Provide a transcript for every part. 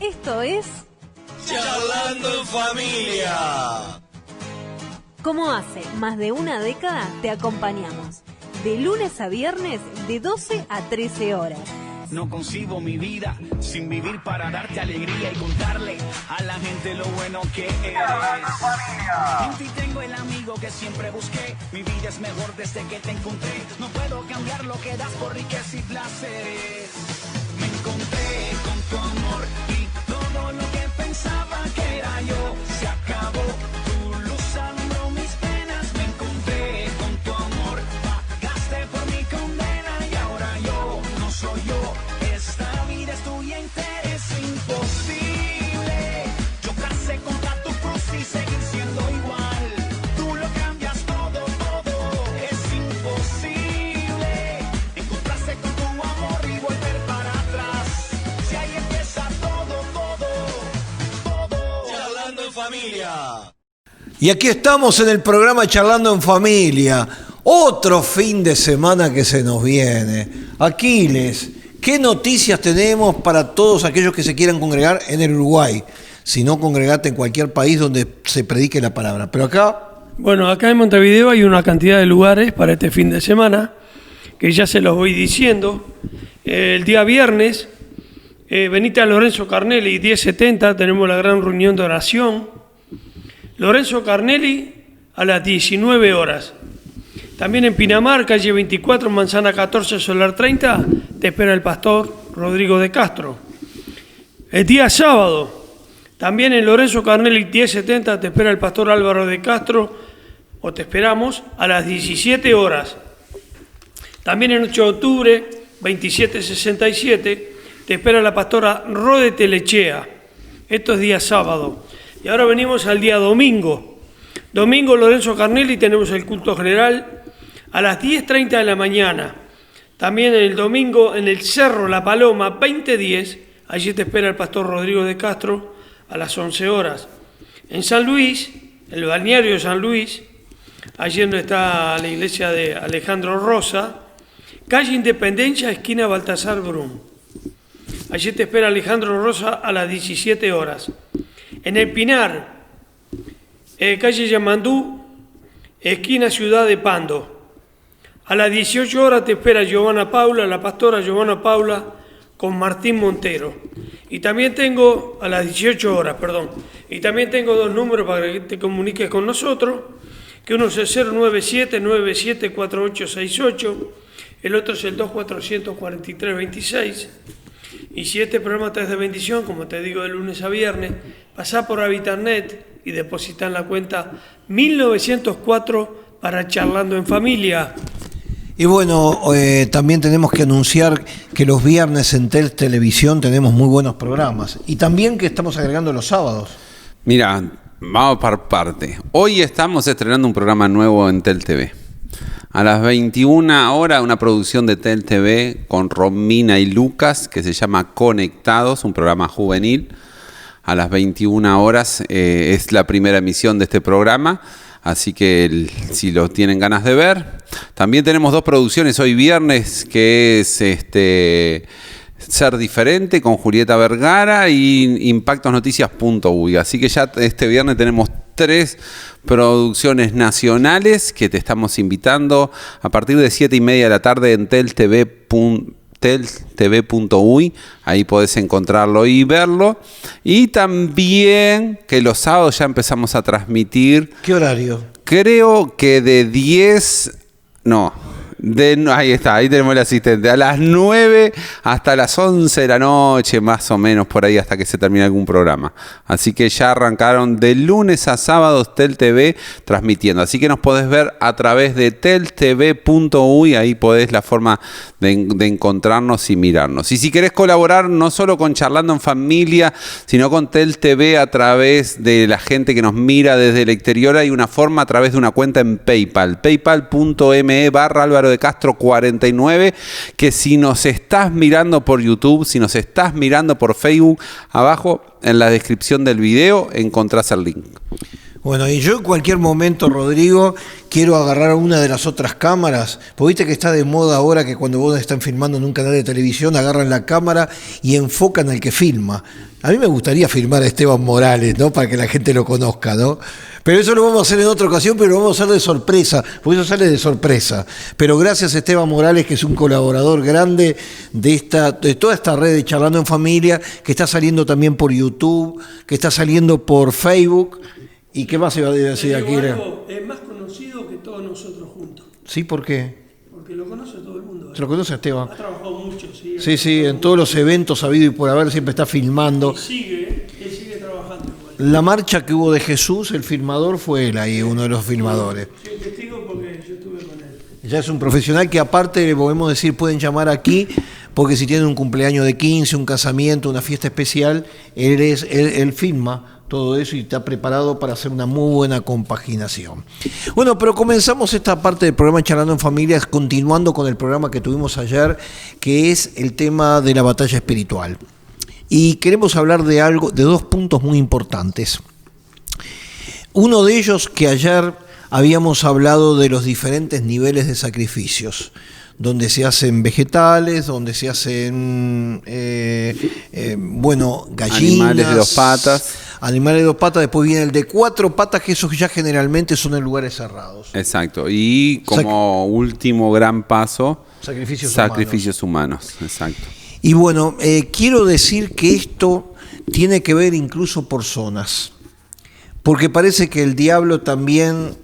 Esto es Charlando en Familia. Como hace más de una década te acompañamos, de lunes a viernes de 12 a 13 horas. No concibo mi vida sin vivir para darte alegría y contarle a la gente lo bueno que eres. En ti tengo el amigo que siempre busqué. Mi vida es mejor desde que te encontré. No puedo cambiar lo que das por riqueza y placeres. Me encontré con tu amor y todo lo que pensaba que era yo se acabó. Tu luz alumbró mis penas. Me encontré con tu amor. Pagaste por mi condena y ahora yo no soy yo. Esta vida es tuya entera. Es imposible chocarse contra tu cruz y seguir siendo igual. Tú lo cambias todo, todo. Es imposible encontrarse con tu amor y volver para atrás. Si ahí empieza todo, todo, todo. Charlando en Familia. Y aquí estamos en el programa Charlando en Familia. Otro fin de semana que se nos viene. Aquiles, ¿qué noticias tenemos para todos aquellos que se quieran congregar en el Uruguay? Si no, congregate en cualquier país donde se predique la palabra. Pero acá... Bueno, acá en Montevideo hay una cantidad de lugares para este fin de semana, que ya se los voy diciendo. El día viernes, venite a Lorenzo Carnelli, 10:70, tenemos la gran reunión de oración. Lorenzo Carnelli a las 19 horas. También en Pinamar, calle 24, manzana 14, solar 30, te espera el pastor Rodrigo de Castro. El día sábado, también en Lorenzo Carnelli 10:70, te espera el pastor Álvaro de Castro, o te esperamos, a las 17 horas. También el 8 de octubre, 2767, te espera la pastora Rode Telechea. Esto es día sábado. Y ahora venimos al día domingo. Domingo, Lorenzo Carnelli, tenemos el culto general a las 10:30 de la mañana. También el domingo en el Cerro La Paloma, 2010, allí te espera el pastor Rodrigo de Castro a las 11 horas. En San Luis, el balneario de San Luis, allí donde está la iglesia de Alejandro Rosa, calle Independencia, esquina Baltasar Brum. Allí te espera Alejandro Rosa a las 17 horas. En el Pinar, calle Yamandú, esquina Ciudad de Pando. A las 18 horas te espera Giovanna Paula, la pastora Giovanna Paula, con Martín Montero. Y también tengo, a las 18 horas, perdón, y también tengo dos números para que te comuniques con nosotros, que uno es el 097-974868, el otro es el 2443-26. Y si este programa te es de bendición, como te digo de lunes a viernes, pasá por Habitarnet y depositá en la cuenta 1904 para Charlando en Familia. Y bueno, también tenemos que anunciar que los viernes en TEL Televisión tenemos muy buenos programas. Y también que estamos agregando los sábados. Mira, vamos por parte. Hoy estamos estrenando un programa nuevo en TEL TV. A las 21 horas, una producción de TEL TV con Romina y Lucas, que se llama Conectados, un programa juvenil. A las 21 horas es la primera emisión de este programa, así que si lo tienen ganas de ver. También tenemos dos producciones hoy viernes, que es Ser Diferente con Julieta Vergara y impactosnoticias.uy. Así que ya este viernes tenemos 3 producciones nacionales que te estamos invitando a partir de 7:30 de la tarde en teltv.uy. Ahí podés encontrarlo y verlo. Y también que los sábados ya empezamos a transmitir. ¿Qué horario? Creo que de 10... No. Ahí está, ahí tenemos el asistente. A las 9 hasta las 11 de la noche, más o menos, por ahí, hasta que se termine algún programa. Así que ya arrancaron de lunes a sábados TEL TV transmitiendo. Así que nos podés ver a través de teltv.uy. Ahí podés la forma de encontrarnos y mirarnos. Y si querés colaborar no solo con Charlando en Familia, sino con TEL TV a través de la gente que nos mira desde el exterior, hay una forma a través de una cuenta en PayPal. paypal.me/Álvaro de Castro 49, que si nos estás mirando por YouTube, si nos estás mirando por Facebook, abajo en la descripción del video encontrás el link. Bueno, y yo en cualquier momento, Rodrigo, quiero agarrar una de las otras cámaras, porque viste que está de moda ahora que cuando vos están filmando en un canal de televisión, agarran la cámara y enfocan al que filma. A mí me gustaría filmar a Esteban Morales, ¿no? Para que la gente lo conozca, ¿no? Pero eso lo vamos a hacer en otra ocasión, pero lo vamos a hacer de sorpresa, porque eso sale de sorpresa. Pero gracias a Esteban Morales, que es un colaborador grande de toda esta red de Charlando en Familia, que está saliendo también por YouTube, que está saliendo por Facebook. ¿Y qué más iba a decir aquí? Es más conocido que todos nosotros juntos. ¿Sí? ¿Por qué? Porque lo conoce todo el mundo. ¿Se lo conoce a Esteban? Ha trabajado mucho, sí. Sí, en todos los eventos habido y por haber siempre está filmando. Él sigue trabajando igual. La marcha que hubo de Jesús, el filmador fue él ahí, uno de los filmadores. Soy testigo porque yo estuve con él. Ya es un profesional que aparte, podemos decir, pueden llamar aquí, porque si tienen un cumpleaños de 15, un casamiento, una fiesta especial, él filma todo eso y está preparado para hacer una muy buena compaginación. Bueno, pero comenzamos esta parte del programa Charlando en Familias, continuando con el programa que tuvimos ayer, que es el tema de la batalla espiritual. Y queremos hablar de dos puntos muy importantes. Uno de ellos, que ayer habíamos hablado de los diferentes niveles de sacrificios, donde se hacen vegetales, donde se hacen, gallinas. Animales de 2 patas. Animales de 2 patas, después viene el de 4 patas, que esos ya generalmente son en lugares cerrados. Exacto. Y como último gran paso, sacrificios humanos. Exacto. Y bueno, quiero decir que esto tiene que ver incluso por zonas, porque parece que el diablo también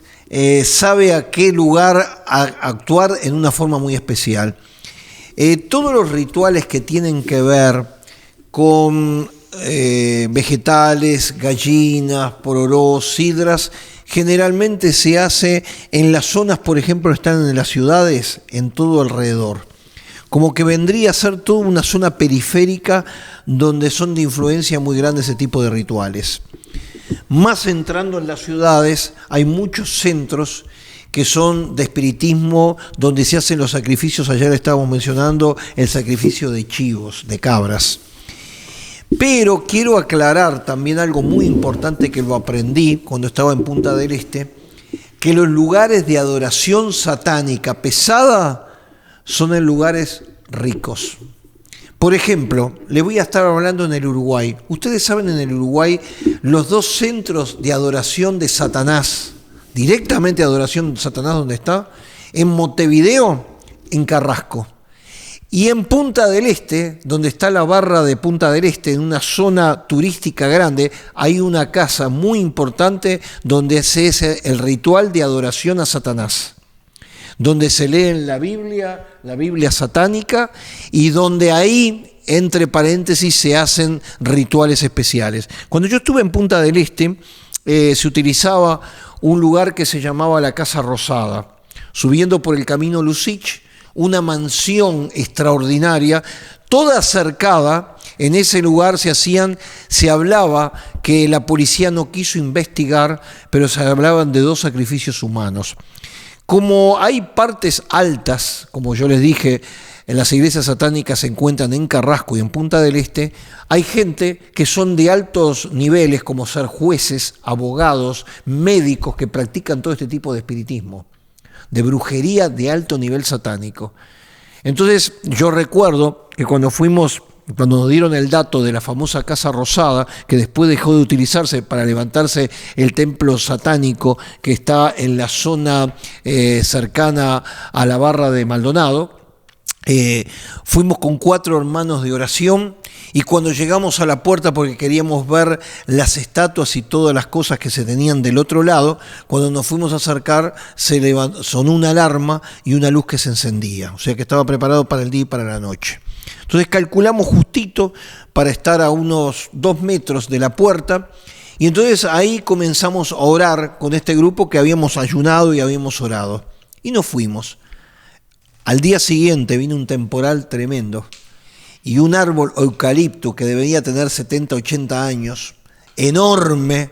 sabe a qué lugar actuar en una forma muy especial. Todos los rituales que tienen que ver con vegetales, gallinas, pororó, sidras, generalmente se hace en las zonas, por ejemplo, están en las ciudades, en todo alrededor. Como que vendría a ser toda una zona periférica donde son de influencia muy grande ese tipo de rituales. Más entrando en las ciudades, hay muchos centros que son de espiritismo, donde se hacen los sacrificios. Ayer estábamos mencionando el sacrificio de chivos, de cabras. Pero quiero aclarar también algo muy importante que lo aprendí cuando estaba en Punta del Este, que los lugares de adoración satánica pesada son en lugares ricos. Por ejemplo, le voy a estar hablando en el Uruguay. Ustedes saben en el Uruguay los 2 centros de adoración de Satanás, directamente adoración de Satanás, ¿dónde está? En Montevideo, en Carrasco. Y en Punta del Este, donde está la barra de Punta del Este, en una zona turística grande, hay una casa muy importante donde se hace el ritual de adoración a Satanás, donde se lee la Biblia satánica, y donde ahí, entre paréntesis, se hacen rituales especiales. Cuando yo estuve en Punta del Este, se utilizaba un lugar que se llamaba la Casa Rosada, subiendo por el camino Lucich, una mansión extraordinaria, toda cercada. En ese lugar se hablaba que la policía no quiso investigar, pero se hablaban de 2 sacrificios humanos. Como hay partes altas, como yo les dije, en las iglesias satánicas se encuentran en Carrasco y en Punta del Este, hay gente que son de altos niveles, como ser jueces, abogados, médicos, que practican todo este tipo de espiritismo, de brujería de alto nivel satánico. Entonces yo recuerdo que cuando nos dieron el dato de la famosa Casa Rosada, que después dejó de utilizarse para levantarse el templo satánico que está en la zona cercana a la barra de Maldonado, fuimos con 4 hermanos de oración, y cuando llegamos a la puerta, porque queríamos ver las estatuas y todas las cosas que se tenían del otro lado, cuando nos fuimos a acercar sonó una alarma y una luz que se encendía, o sea que estaba preparado para el día y para la noche. Entonces calculamos justito para estar a unos 2 metros de la puerta, y entonces ahí comenzamos a orar con este grupo que habíamos ayunado y habíamos orado, y nos fuimos. Al día siguiente vino un temporal tremendo, y un árbol eucalipto que debería tener 70, 80 años, enorme,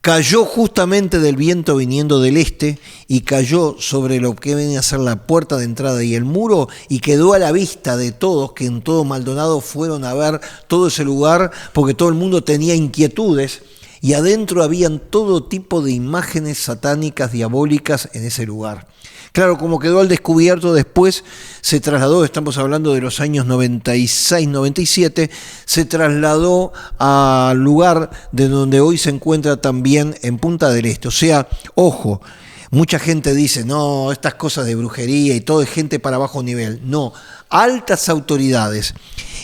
cayó justamente del viento viniendo del este, y cayó sobre lo que venía a ser la puerta de entrada y el muro, y quedó a la vista de todos, que en todo Maldonado fueron a ver todo ese lugar, porque todo el mundo tenía inquietudes. y adentro habían todo tipo de imágenes satánicas, diabólicas en ese lugar. Claro, como quedó al descubierto, después se trasladó, estamos hablando de los años 96, 97, se trasladó al lugar de donde hoy se encuentra también en Punta del Este. O sea, ojo, mucha gente dice, no, estas cosas de brujería y todo es gente para bajo nivel. No, altas autoridades.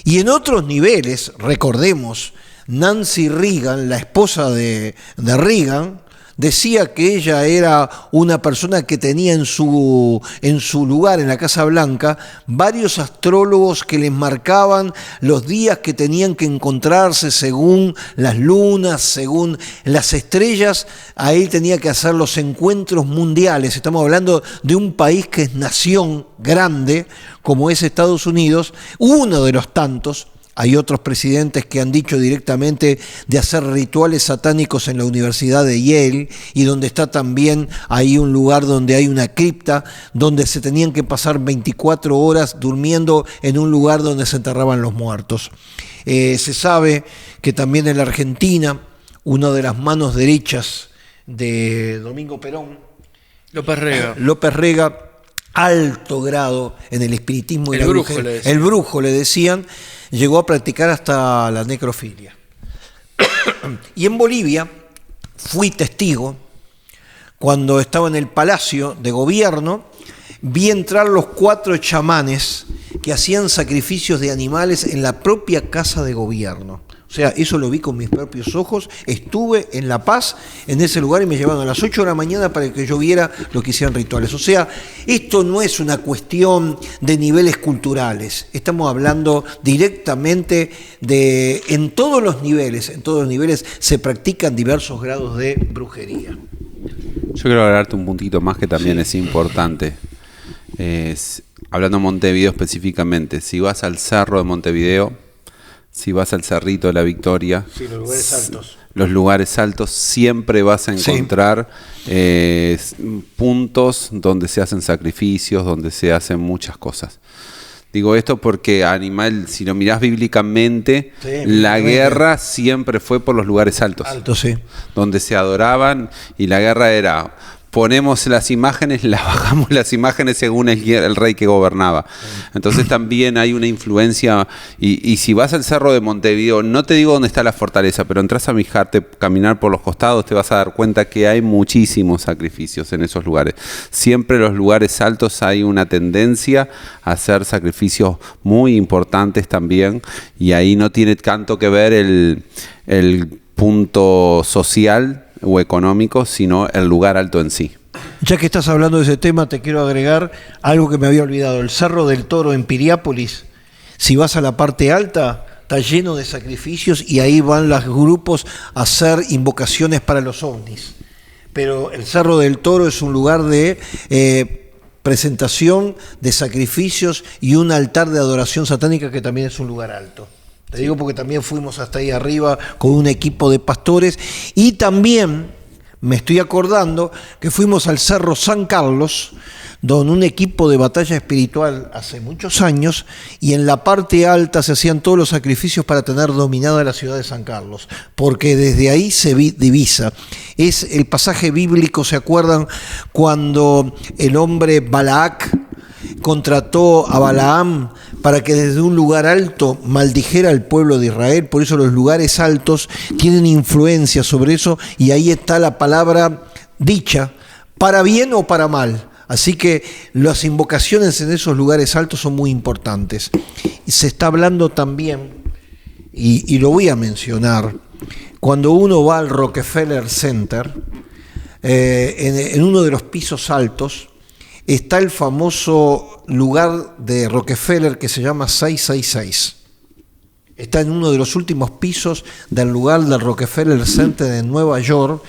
Y en otros niveles, recordemos, Nancy Reagan, la esposa de Reagan, decía que ella era una persona que tenía en su lugar, en la Casa Blanca, varios astrólogos que les marcaban los días que tenían que encontrarse según las lunas, según las estrellas. Ahí tenía que hacer los encuentros mundiales. Estamos hablando de un país que es nación grande, como es Estados Unidos, uno de los tantos. Hay otros presidentes que han dicho directamente de hacer rituales satánicos en la Universidad de Yale, y donde está también ahí un lugar donde hay una cripta, donde se tenían que pasar 24 horas durmiendo en un lugar donde se enterraban los muertos. Se sabe que también en la Argentina, una de las manos derechas de Domingo Perón, López Rega, alto grado en el espiritismo y la brujería, el brujo le decían, llegó a practicar hasta la necrofilia. Y en Bolivia fui testigo, cuando estaba en el Palacio de Gobierno, vi entrar los 4 chamanes que hacían sacrificios de animales en la propia Casa de Gobierno. O sea, eso lo vi con mis propios ojos. Estuve en La Paz, en ese lugar, y me llevaron a las 8 de la mañana para que yo viera lo que hicieran rituales. O sea, esto no es una cuestión de niveles culturales. Estamos hablando directamente de, en todos los niveles se practican diversos grados de brujería. Yo quiero hablarte un puntito más que también es importante. Hablando de Montevideo específicamente, si vas al cerro de Montevideo, si vas al Cerrito de la Victoria, sí, los lugares altos, siempre vas a encontrar puntos donde se hacen sacrificios, donde se hacen muchas cosas. Digo esto porque si lo mirás bíblicamente, la guerra siempre fue por los lugares altos, sí, donde se adoraban, y la guerra era: ponemos las imágenes, las bajamos las imágenes según el rey que gobernaba. Entonces también hay una influencia, y si vas al Cerro de Montevideo, no te digo dónde está la fortaleza, pero entras a fijarte, caminar por los costados, te vas a dar cuenta que hay muchísimos sacrificios en esos lugares. Siempre en los lugares altos hay una tendencia a hacer sacrificios muy importantes también, y ahí no tiene tanto que ver el punto social o económico, sino el lugar alto en sí. Ya que estás hablando de ese tema, te quiero agregar algo que me había olvidado. El Cerro del Toro en Piriápolis, si vas a la parte alta, está lleno de sacrificios, y ahí van los grupos a hacer invocaciones para los ovnis. Pero el Cerro del Toro es un lugar de presentación, de sacrificios, y un altar de adoración satánica que también es un lugar alto. Te digo porque también fuimos hasta ahí arriba con un equipo de pastores, y también me estoy acordando que fuimos al Cerro San Carlos, con un equipo de batalla espiritual hace muchos años, y en la parte alta se hacían todos los sacrificios para tener dominada la ciudad de San Carlos, porque desde ahí se divisa. Es el pasaje bíblico, ¿se acuerdan? Cuando el hombre Balac contrató a Balaam para que desde un lugar alto maldijera al pueblo de Israel. Por eso los lugares altos tienen influencia sobre eso, y ahí está la palabra dicha, para bien o para mal. Así que las invocaciones en esos lugares altos son muy importantes. Y se está hablando también, y lo voy a mencionar, cuando uno va al Rockefeller Center, en uno de los pisos altos, está el famoso lugar de Rockefeller que se llama 666. Está en uno de los últimos pisos del lugar del Rockefeller Center de Nueva York,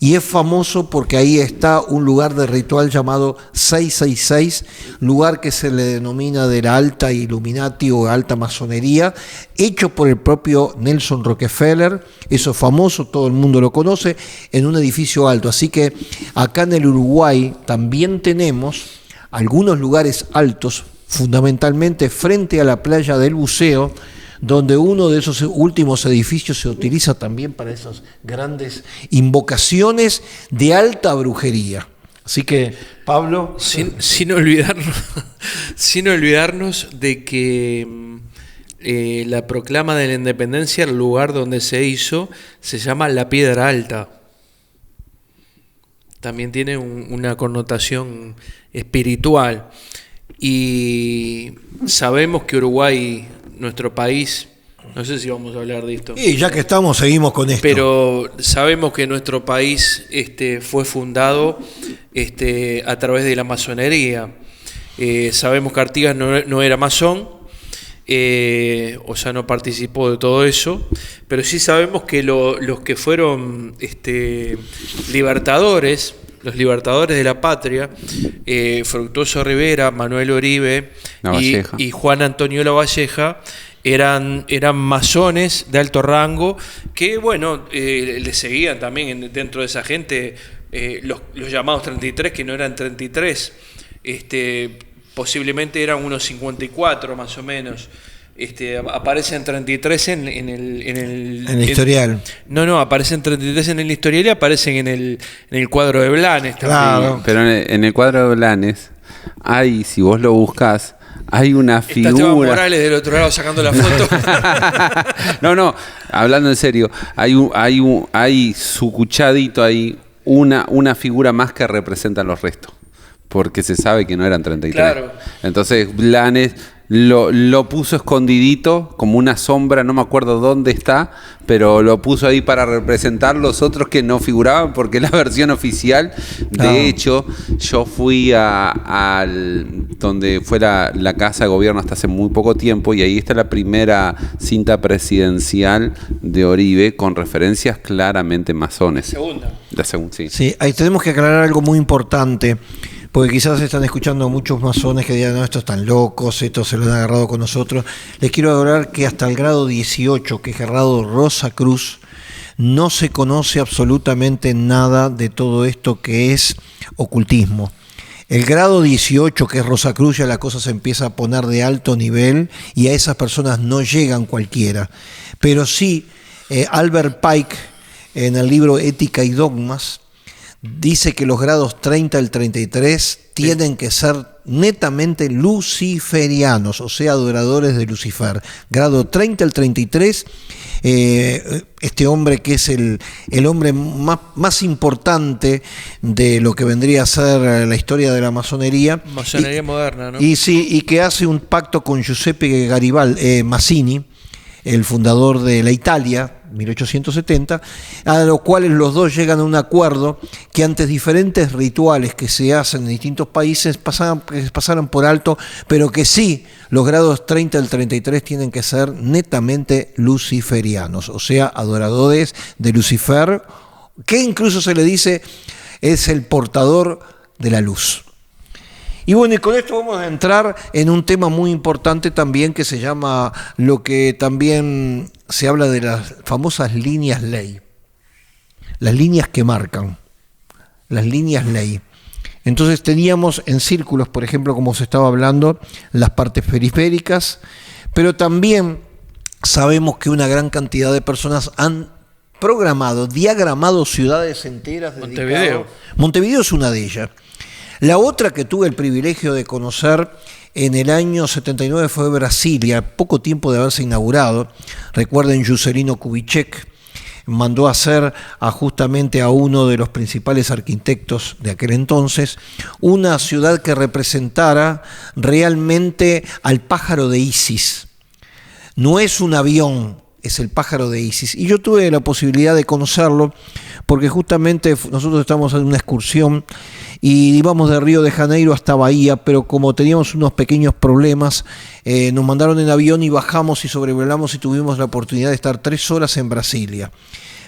y es famoso porque ahí está un lugar de ritual llamado 666, lugar que se le denomina de la alta Illuminati o alta masonería, hecho por el propio Nelson Rockefeller. Eso es famoso, todo el mundo lo conoce, en un edificio alto. Así que acá en el Uruguay también tenemos algunos lugares altos, fundamentalmente frente a la playa del Buceo, donde uno de esos últimos edificios se utiliza también para esas grandes invocaciones de alta brujería. Así que, Pablo... Sin olvidarnos de que la proclama de la independencia, el lugar donde se hizo, se llama La Piedra Alta. También tiene una connotación espiritual. Y sabemos que Uruguay, nuestro país, no sé si vamos a hablar de esto. Y ya que estamos, seguimos con esto. Pero sabemos que nuestro país fue fundado a través de la masonería. Sabemos que Artigas no era masón, o sea, no participó de todo eso, pero sí sabemos que los que fueron libertadores, los libertadores de la patria, Fructuoso Rivera, Manuel Oribe y Juan Antonio Lavalleja, eran masones de alto rango que, bueno, le seguían también dentro de esa gente los llamados 33, que no eran 33, posiblemente eran unos 54 más o menos. Aparecen 33 en el historial. No, aparecen 33 en el historial y aparecen en el cuadro de Blanes también. Claro. Sí, pero en el cuadro de Blanes hay, si vos lo buscás, hay una figura. Está Esteban Morales del otro lado sacando la foto. No, hablando en serio, hay sucuchadito ahí una figura más que representa los restos, porque se sabe que no eran 33. Claro. Entonces Blanes lo puso escondidito como una sombra, no me acuerdo dónde está, pero lo puso ahí para representar los otros que no figuraban, porque es la versión oficial. De hecho, yo fui al donde fue la casa de gobierno hasta hace muy poco tiempo, y ahí está la primera cinta presidencial de Oribe con referencias claramente masones. La segunda, sí. Sí, ahí tenemos que aclarar algo muy importante, porque quizás están escuchando muchos masones que digan, no, estos están locos, estos se lo han agarrado con nosotros. Les quiero aclarar que hasta el grado 18, que es el grado Rosacruz, no se conoce absolutamente nada de todo esto que es ocultismo. El grado 18, que es Rosacruz, ya la cosa se empieza a poner de alto nivel y a esas personas no llegan cualquiera. Pero sí, Albert Pike, en el libro Ética y Dogmas, dice que los grados 30 al 33 tienen que ser netamente luciferianos, o sea, adoradores de Lucifer. Grado 30 al 33, este hombre que es el hombre más importante de lo que vendría a ser la historia de la masonería. Masonería moderna, ¿no? Y sí, y que hace un pacto con Giuseppe Mazzini, el fundador de la Italia, 1870, a los cuales los dos llegan a un acuerdo que ante diferentes rituales que se hacen en distintos países pasaran por alto, pero que sí, los grados 30 al 33 tienen que ser netamente luciferianos, o sea, adoradores de Lucifer, que incluso se le dice es el portador de la luz. Y bueno, y con esto vamos a entrar en un tema muy importante también que se llama, lo que también se habla de las famosas líneas ley. Las líneas que marcan, las líneas ley. Entonces teníamos en círculos, por ejemplo, como se estaba hablando, las partes periféricas, pero también sabemos que una gran cantidad de personas han programado, diagramado ciudades enteras. Montevideo. Montevideo es una de ellas. La otra que tuve el privilegio de conocer en el año 79 fue Brasilia, poco tiempo de haberse inaugurado. Recuerden, Juscelino Kubitschek mandó a hacer justamente a uno de los principales arquitectos de aquel entonces una ciudad que representara realmente al pájaro de Isis. No es un avión, es el pájaro de Isis. Y yo tuve la posibilidad de conocerlo porque justamente nosotros estamos en una excursión y íbamos de Río de Janeiro hasta Bahía, pero como teníamos unos pequeños problemas, nos mandaron en avión y bajamos y sobrevolamos y tuvimos la oportunidad de estar 3 horas en Brasilia.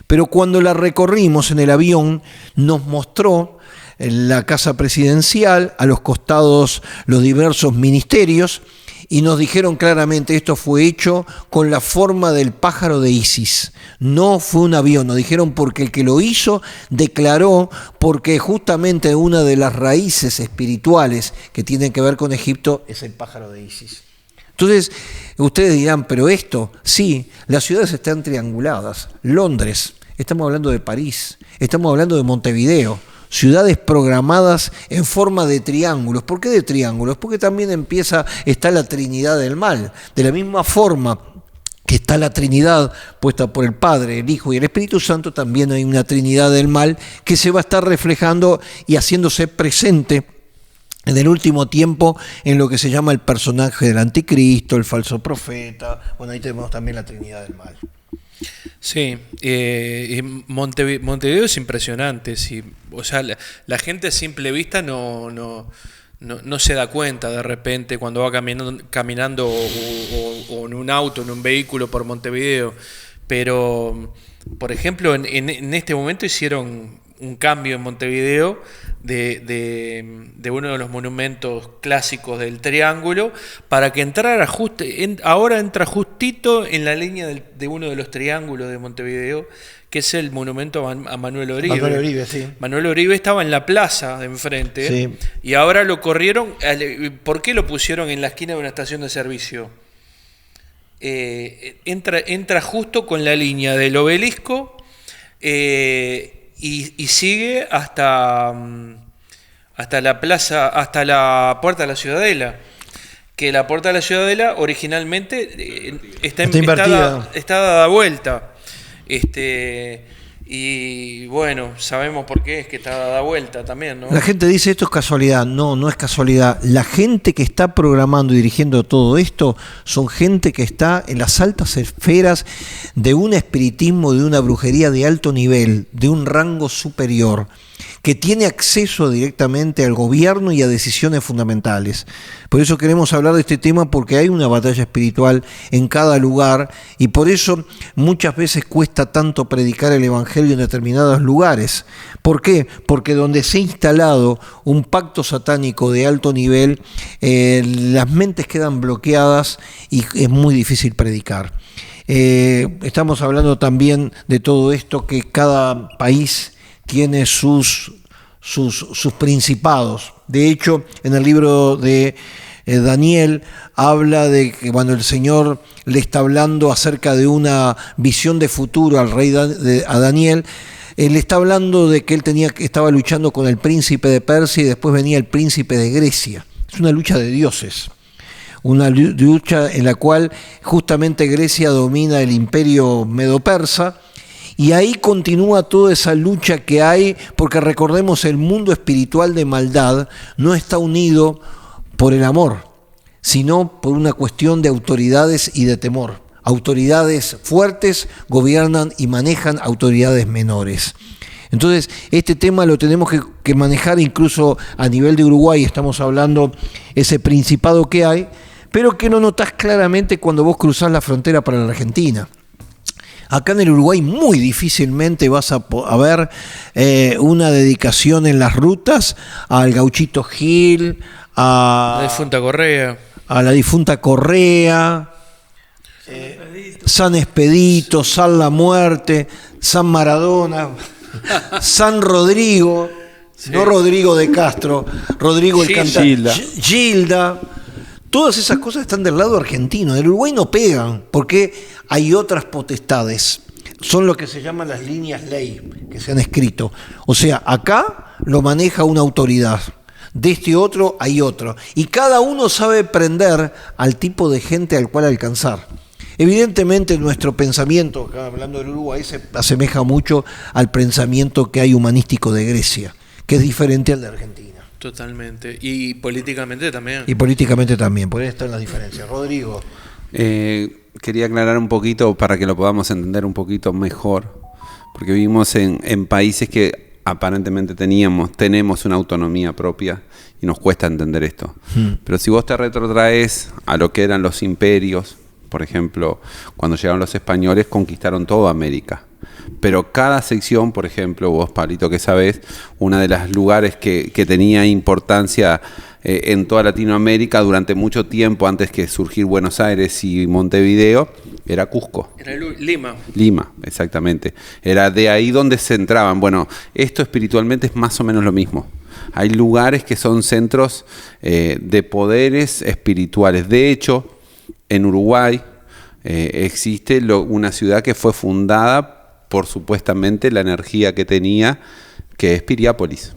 Pero cuando la recorrimos en el avión, nos mostró la casa presidencial, a los costados los diversos ministerios, y nos dijeron claramente, esto fue hecho con la forma del pájaro de Isis, no fue un avión. Nos dijeron porque el que lo hizo declaró, porque justamente una de las raíces espirituales que tienen que ver con Egipto es el pájaro de Isis. Entonces, ustedes dirán, pero esto, sí, las ciudades están trianguladas. Londres, estamos hablando de París, estamos hablando de Montevideo, ciudades programadas en forma de triángulos. ¿Por qué de triángulos? Porque también está la Trinidad del Mal. De la misma forma que está la Trinidad puesta por el Padre, el Hijo y el Espíritu Santo, también hay una Trinidad del Mal que se va a estar reflejando y haciéndose presente en el último tiempo en lo que se llama el personaje del anticristo, el falso profeta. Bueno, ahí tenemos también la Trinidad del Mal. Sí, Montevideo es impresionante. Sí. O sea, la gente a simple vista no se da cuenta de repente cuando va caminando o en un auto, en un vehículo por Montevideo. Pero, por ejemplo, en este momento hicieron un cambio en Montevideo de uno de los monumentos clásicos del Triángulo para que entrara ahora entra justito en la línea de uno de los triángulos de Montevideo, que es el monumento a Manuel Oribe. Manuel Oribe, sí. Manuel Oribe estaba en la plaza de enfrente, sí. Y ahora lo corrieron. ¿Por qué lo pusieron en la esquina de una estación de servicio? Entra justo con la línea del Obelisco y sigue hasta la plaza, hasta la Puerta de la Ciudadela. Que la Puerta de la Ciudadela originalmente está dada vuelta. Y bueno, sabemos por qué es que está dada vuelta también, ¿no? La gente dice esto es casualidad. No es casualidad. La gente que está programando y dirigiendo todo esto son gente que está en las altas esferas de un espiritismo, de una brujería de alto nivel, de un rango superior, que tiene acceso directamente al gobierno y a decisiones fundamentales. Por eso queremos hablar de este tema, porque hay una batalla espiritual en cada lugar y por eso muchas veces cuesta tanto predicar el evangelio en determinados lugares. ¿Por qué? Porque donde se ha instalado un pacto satánico de alto nivel, las mentes quedan bloqueadas y es muy difícil predicar. Estamos hablando también de todo esto, que cada país tiene sus principados. De hecho, en el libro de Daniel habla de que cuando el Señor le está hablando acerca de una visión de futuro al rey a Daniel, él está hablando de que él estaba luchando con el príncipe de Persia y después venía el príncipe de Grecia. Es una lucha de dioses. Una lucha en la cual justamente Grecia domina el imperio medo-persa. Y ahí continúa toda esa lucha que hay, porque recordemos, el mundo espiritual de maldad no está unido por el amor, sino por una cuestión de autoridades y de temor. Autoridades fuertes gobiernan y manejan autoridades menores. Entonces, este tema lo tenemos que manejar incluso a nivel de Uruguay. Estamos hablando ese principado que hay, pero que no notás claramente cuando vos cruzás la frontera para la Argentina. Acá en el Uruguay muy difícilmente vas a ver una dedicación en las rutas al Gauchito Gil, a la difunta Correa, San Expedito, San La Muerte, San Maradona, San Rodrigo, sí. No Rodrigo de Castro, Rodrigo el cantante, Gilda. Todas esas cosas están del lado argentino. En el Uruguay no pegan, porque hay otras potestades. Son lo que se llaman las líneas ley que se han escrito. O sea, acá lo maneja una autoridad. De este otro hay otro. Y cada uno sabe prender al tipo de gente al cual alcanzar. Evidentemente nuestro pensamiento, acá hablando del Uruguay, se asemeja mucho al pensamiento que hay humanístico de Grecia, que es diferente al de Argentina. Totalmente. Y políticamente también. Por ahí están las diferencias. Rodrigo. Quería aclarar un poquito para que lo podamos entender un poquito mejor, porque vivimos en países que aparentemente tenemos una autonomía propia y nos cuesta entender esto. Pero si vos te retrotraes a lo que eran los imperios, por ejemplo, cuando llegaron los españoles conquistaron toda América. Pero cada sección, por ejemplo, vos, Pablito, que sabés, uno de los lugares que tenía importancia en toda Latinoamérica durante mucho tiempo, antes que surgir Buenos Aires y Montevideo, era Cusco. Era Lima. Lima, exactamente. Era de ahí donde se entraban. Bueno, esto espiritualmente es más o menos lo mismo. Hay lugares que son centros de poderes espirituales. De hecho, en Uruguay existe una ciudad que fue fundada por supuestamente la energía que tenía, que es Piriápolis.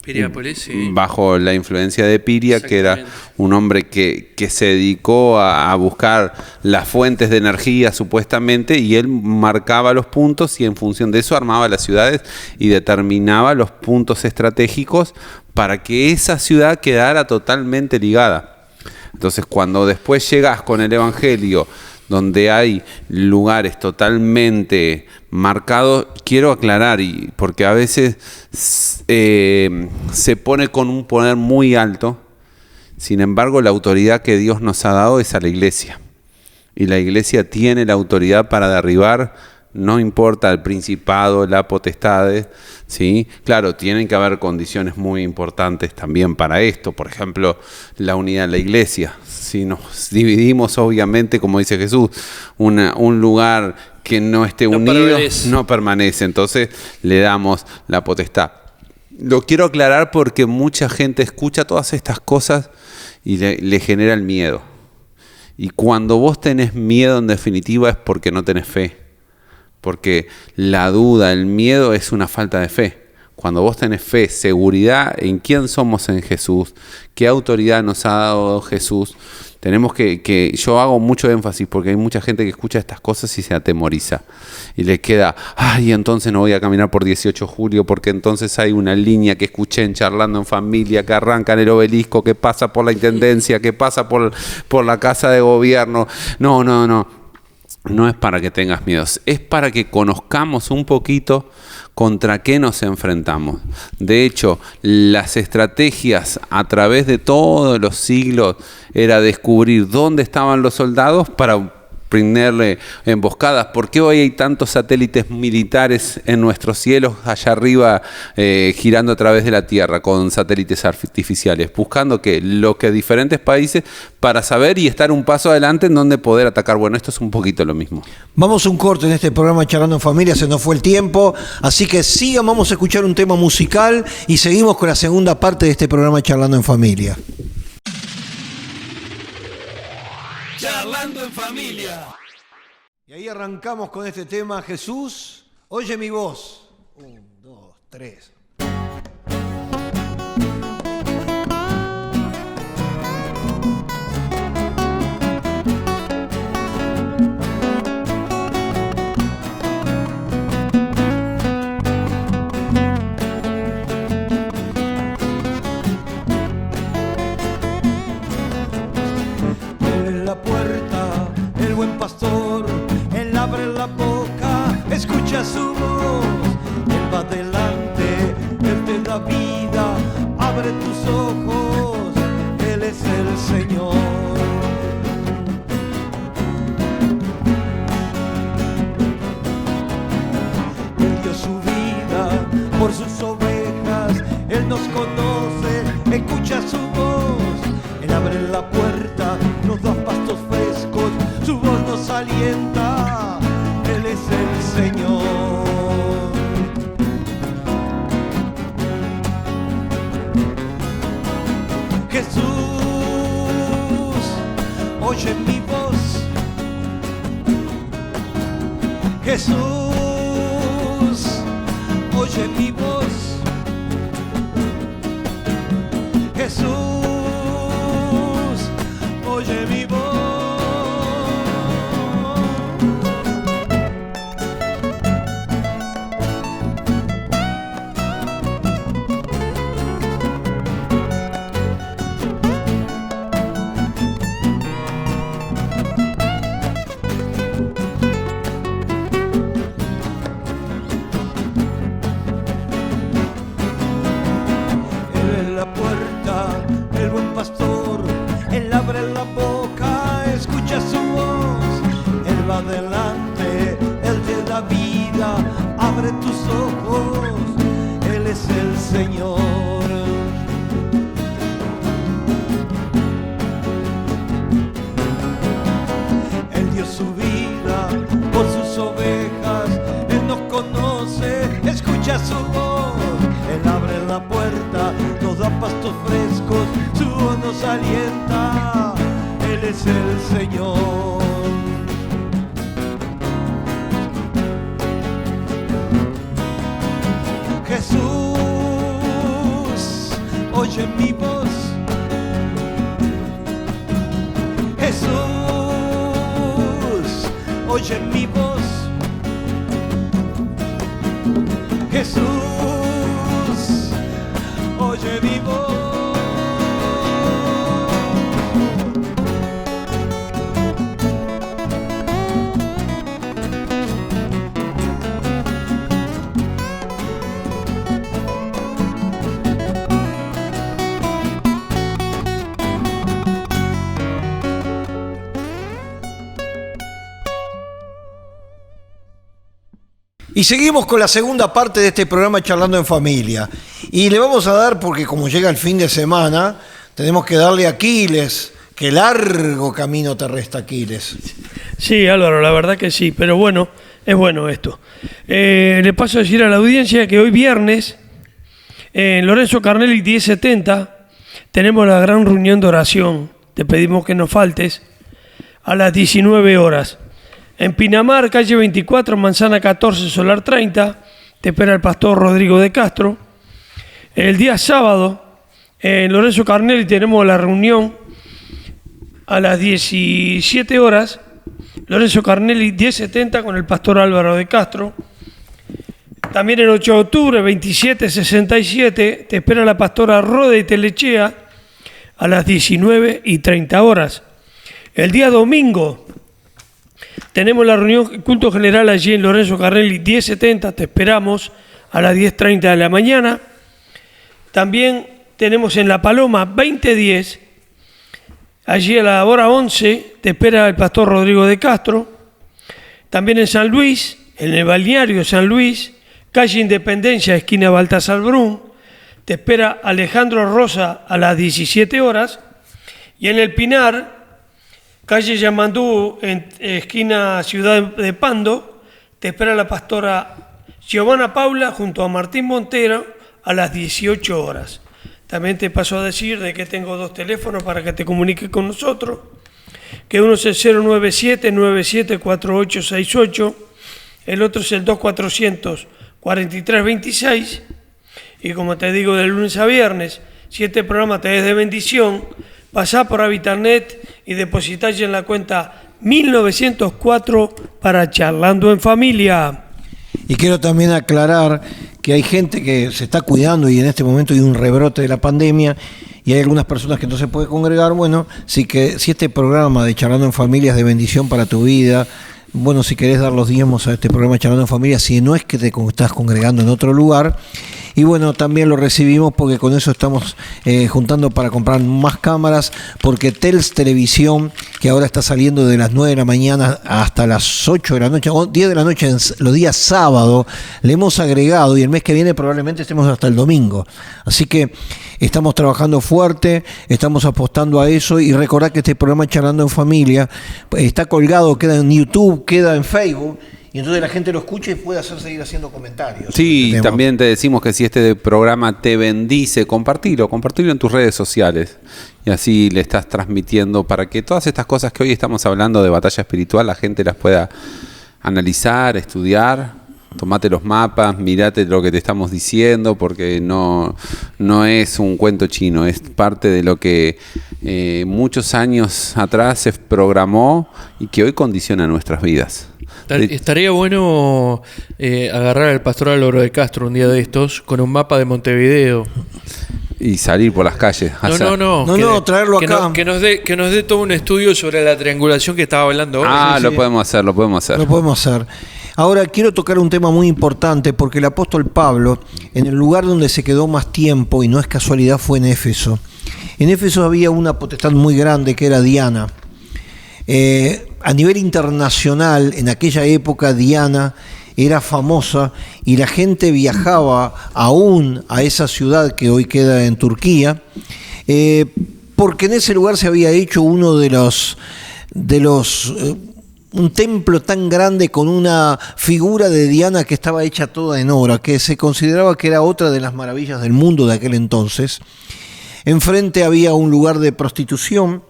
Piriápolis, sí. Bajo la influencia de Piria, que era un hombre que se dedicó a buscar las fuentes de energía supuestamente, y él marcaba los puntos y en función de eso armaba las ciudades y determinaba los puntos estratégicos para que esa ciudad quedara totalmente ligada. Entonces, cuando después llegas con el Evangelio, donde hay lugares totalmente marcados, quiero aclarar, porque a veces se pone con un poder muy alto, sin embargo la autoridad que Dios nos ha dado es a la iglesia, y la iglesia tiene la autoridad para derribar, no importa el principado, la potestad, ¿sí? Claro, tienen que haber condiciones muy importantes también para esto, por ejemplo, la unidad de la iglesia. Si nos dividimos, obviamente, como dice Jesús, un lugar que no esté unido no permanece, entonces le damos la potestad. Lo quiero aclarar porque mucha gente escucha todas estas cosas y le genera el miedo. Y cuando vos tenés miedo, en definitiva, es porque no tenés fe. Porque la duda, el miedo es una falta de fe. Cuando vos tenés fe, seguridad en quién somos en Jesús, qué autoridad nos ha dado Jesús, tenemos que yo hago mucho énfasis porque hay mucha gente que escucha estas cosas y se atemoriza. Y le queda, ay, entonces no voy a caminar por 18 de julio porque entonces hay una línea que escuché en Charlando en Familia, que arranca en el Obelisco, que pasa por la Intendencia, que pasa por la Casa de Gobierno. No. No es para que tengas miedos, es para que conozcamos un poquito contra qué nos enfrentamos. De hecho, las estrategias a través de todos los siglos era descubrir dónde estaban los soldados para prenderle emboscadas. ¿Por qué hoy hay tantos satélites militares en nuestros cielos allá arriba girando a través de la Tierra con satélites artificiales? Buscando lo que diferentes países para saber y estar un paso adelante en donde poder atacar. Bueno, esto es un poquito lo mismo. Vamos a un corte en este programa Charlando en Familia, se nos fue el tiempo, así que sigan, vamos a escuchar un tema musical y seguimos con la segunda parte de este programa Charlando en Familia. Charlando en Familia. Y ahí arrancamos con este tema, Jesús, oye mi voz. 1, 2, 3. Él abre la boca, escucha su voz, Él va adelante, Él te da vida, abre tus ojos, Él es el Señor. Él dio su vida por sus ovejas, Él nos conoce, escucha su voz, Él abre la puerta, nos da pastos frescos, su voz nos alienta, Él es el Señor. Jesús, oye mi voz. Jesús, oye mi voz. Jesús, oye mi voz. Adelante, Él te da vida, abre tus ojos, Él es el Señor. Él dio su vida por sus ovejas, Él nos conoce, escucha su voz, Él abre la puerta, nos da pastos frescos, su voz nos alienta, Él eres el Señor. Jesús, oye mi voz. Jesús, oye mi voz. Jesús, oye mi voz. Y seguimos con la segunda parte de este programa Charlando en Familia. Y le vamos a dar, porque como llega el fin de semana, tenemos que darle a Aquiles, que largo camino te resta, Aquiles. Sí, Álvaro, la verdad que sí, pero bueno, es bueno esto. Le paso a decir a la audiencia que hoy viernes, en Lorenzo Carnelli 1070, tenemos la gran reunión de oración. Te pedimos que no faltes a las 19 horas. En Pinamar, calle 24, manzana 14, solar 30, te espera el pastor Rodrigo de Castro. El día sábado, en Lorenzo Carnelli tenemos la reunión a las 17 horas. Lorenzo Carnelli 1070 con el pastor Álvaro de Castro. También el 8 de octubre, 2767, te espera la pastora Rode y Telechea a las 19:30 horas. El día domingo, tenemos la reunión culto general allí en Lorenzo Carnelli 1070, te esperamos a las 10:30 de la mañana. También tenemos en La Paloma 2010, allí a la hora 11, te espera el pastor Rodrigo de Castro. También en San Luis, en el balneario San Luis, calle Independencia, esquina Baltasar Brum, te espera Alejandro Rosa a las 17 horas. Y en el Pinar, calle Yamandú, en esquina Ciudad de Pando, te espera la pastora Giovanna Paula junto a Martín Montero a las 18 horas. También te paso a decir de que tengo dos teléfonos para que te comuniques con nosotros, que uno es el 097-974868, el otro es el 2400-4326, y como te digo, de lunes a viernes, si este programa te es de bendición, pasá por Habitarnet y depositá en la cuenta 1904 para Charlando en Familia. Y quiero también aclarar que hay gente que se está cuidando y en este momento hay un rebrote de la pandemia y hay algunas personas que no se pueden congregar. Bueno, si este programa de Charlando en Familia es de bendición para tu vida, bueno, si querés dar los diezmos a este programa Charlando en Familia, si no es que te estás congregando en otro lugar. Y bueno, también lo recibimos porque con eso estamos juntando para comprar más cámaras, porque Tels Televisión, que ahora está saliendo de las 9 de la mañana hasta las 8 de la noche, o 10 de la noche en los días sábado, le hemos agregado, y el mes que viene probablemente estemos hasta el domingo. Así que estamos trabajando fuerte, estamos apostando a eso, y recordad que este programa Charlando en Familia está colgado, queda en YouTube, queda en Facebook, y entonces la gente lo escucha y puede seguir haciendo comentarios. Sí, también te decimos que si este programa te bendice, compartilo en tus redes sociales. Y así le estás transmitiendo para que todas estas cosas que hoy estamos hablando de batalla espiritual, la gente las pueda analizar, estudiar. Tomate los mapas, mirate lo que te estamos diciendo, porque no es un cuento chino, es parte de lo que muchos años atrás se programó y que hoy condiciona nuestras vidas. Estaría bueno agarrar al pastor Álvaro de Castro un día de estos con un mapa de Montevideo y salir por las calles. No, traerlo acá. Que nos dé todo un estudio sobre la triangulación que estaba hablando hoy. Lo podemos hacer. Lo podemos hacer. Ahora quiero tocar un tema muy importante, porque el apóstol Pablo, en el lugar donde se quedó más tiempo, y no es casualidad, fue en Éfeso. En Éfeso había una potestad muy grande que era Diana. A nivel internacional, en aquella época, Diana era famosa y la gente viajaba aún a esa ciudad que hoy queda en Turquía, porque en ese lugar se había hecho uno de los un templo tan grande con una figura de Diana que estaba hecha toda en oro, que se consideraba que era otra de las maravillas del mundo de aquel entonces. Enfrente había un lugar de prostitución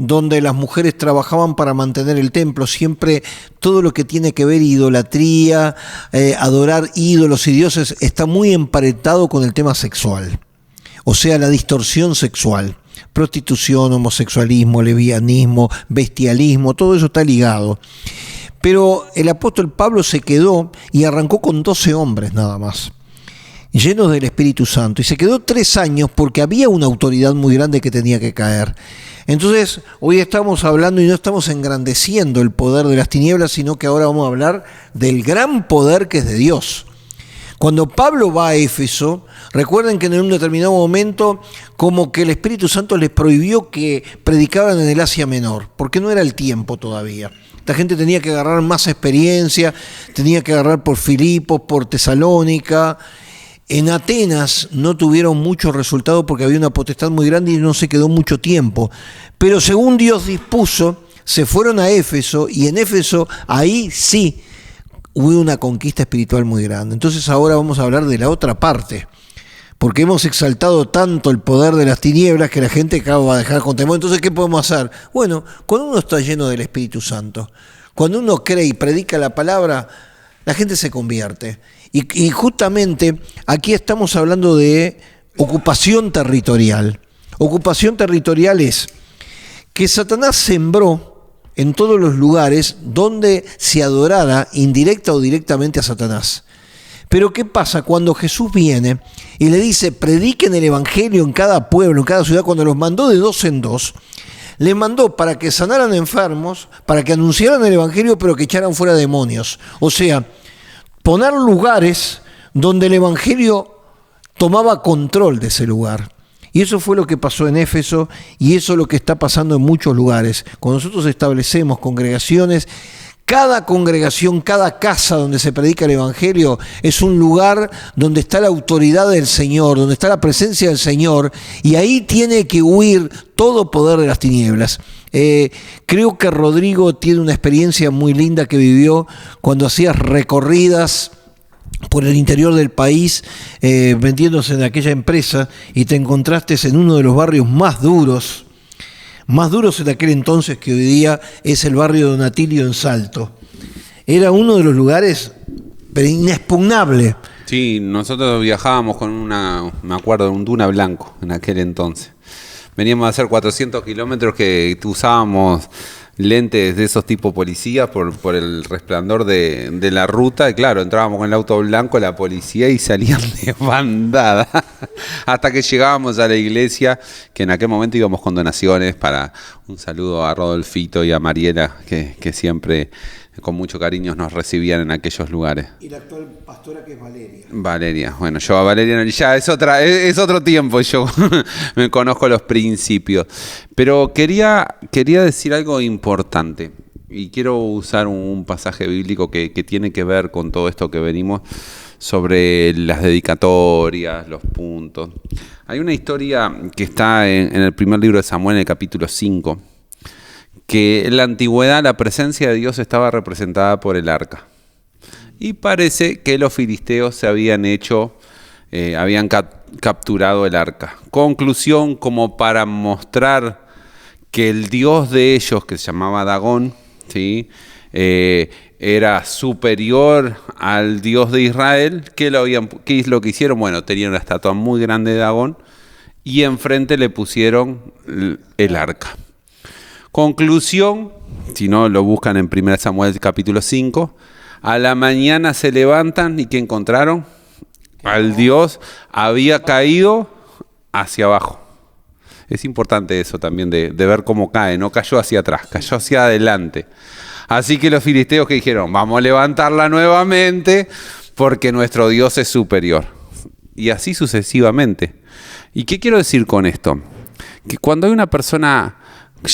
donde las mujeres trabajaban para mantener el templo. Siempre todo lo que tiene que ver idolatría, adorar ídolos y dioses, está muy emparentado con el tema sexual. O sea, la distorsión sexual. Prostitución, homosexualismo, lesbianismo, bestialismo, todo eso está ligado. Pero el apóstol Pablo se quedó y arrancó con 12 hombres nada más, llenos del Espíritu Santo, y se quedó 3 años porque había una autoridad muy grande que tenía que caer. Entonces, hoy estamos hablando y no estamos engrandeciendo el poder de las tinieblas, sino que ahora vamos a hablar del gran poder que es de Dios. Cuando Pablo va a Éfeso, recuerden que en un determinado momento como que el Espíritu Santo les prohibió que predicaran en el Asia Menor, porque no era el tiempo todavía. Esta gente tenía que agarrar más experiencia, tenía que agarrar por Filipos, por Tesalónica. En Atenas no tuvieron mucho resultado porque había una potestad muy grande y no se quedó mucho tiempo. Pero según Dios dispuso, se fueron a Éfeso, y en Éfeso ahí sí hubo una conquista espiritual muy grande. Entonces ahora vamos a hablar de la otra parte, porque hemos exaltado tanto el poder de las tinieblas que la gente acaba de dejar con temor. Entonces, ¿qué podemos hacer? Bueno, cuando uno está lleno del Espíritu Santo, cuando uno cree y predica la palabra, la gente se convierte. Y justamente aquí estamos hablando de ocupación territorial. Ocupación territorial es que Satanás sembró en todos los lugares donde se adorara indirecta o directamente a Satanás. Pero ¿qué pasa cuando Jesús viene y le dice, prediquen el evangelio en cada pueblo, en cada ciudad? Cuando los mandó de 2 en 2, les mandó para que sanaran enfermos, para que anunciaran el evangelio, pero que echaran fuera demonios. O sea, poner lugares donde el evangelio tomaba control de ese lugar. Y eso fue lo que pasó en Éfeso, y eso es lo que está pasando en muchos lugares. Cuando nosotros establecemos congregaciones, cada congregación, cada casa donde se predica el evangelio es un lugar donde está la autoridad del Señor, donde está la presencia del Señor, y ahí tiene que huir todo poder de las tinieblas. Creo que Rodrigo tiene una experiencia muy linda que vivió cuando hacías recorridas por el interior del país, vendiéndose en aquella empresa, y te encontraste en uno de los barrios más duros en aquel entonces, que hoy día es el barrio de Don Atilio en Salto. Era uno de los lugares pero inexpugnable. Sí, nosotros viajábamos con me acuerdo, de un Duna blanco en aquel entonces. Veníamos a hacer 400 kilómetros que usábamos lentes de esos tipo policía por el resplandor de la ruta, y claro, entrábamos con el auto blanco, la policía, y salían de bandada hasta que llegábamos a la iglesia, que en aquel momento íbamos con donaciones. Para un saludo a Rodolfito y a Mariela, que siempre con mucho cariño nos recibían en aquellos lugares. Y la actual pastora, que es Valeria. Valeria, bueno, yo a Valeria ya es otro tiempo, yo me conozco los principios. Pero quería decir algo importante, y quiero usar un pasaje bíblico que tiene que ver con todo esto que venimos sobre las dedicatorias, los puntos. Hay una historia que está en el primer libro de Samuel, en el capítulo 5, que en la antigüedad la presencia de Dios estaba representada por el arca. Y parece que los filisteos se habían capturado el arca. Conclusión, como para mostrar que el Dios de ellos, que se llamaba Dagón, ¿sí?, era superior al Dios de Israel. ¿Qué es lo que hicieron? Bueno, tenían una estatua muy grande de Dagón y enfrente le pusieron el arca. Conclusión, si no lo buscan en 1 Samuel capítulo 5, a la mañana se levantan y ¿qué encontraron? Al Dios había caído hacia abajo. Es importante eso también de ver cómo cae, no cayó hacia atrás, cayó hacia adelante. Así que los filisteos, que dijeron, vamos a levantarla nuevamente porque nuestro Dios es superior. Y así sucesivamente. ¿Y qué quiero decir con esto? Que cuando hay una persona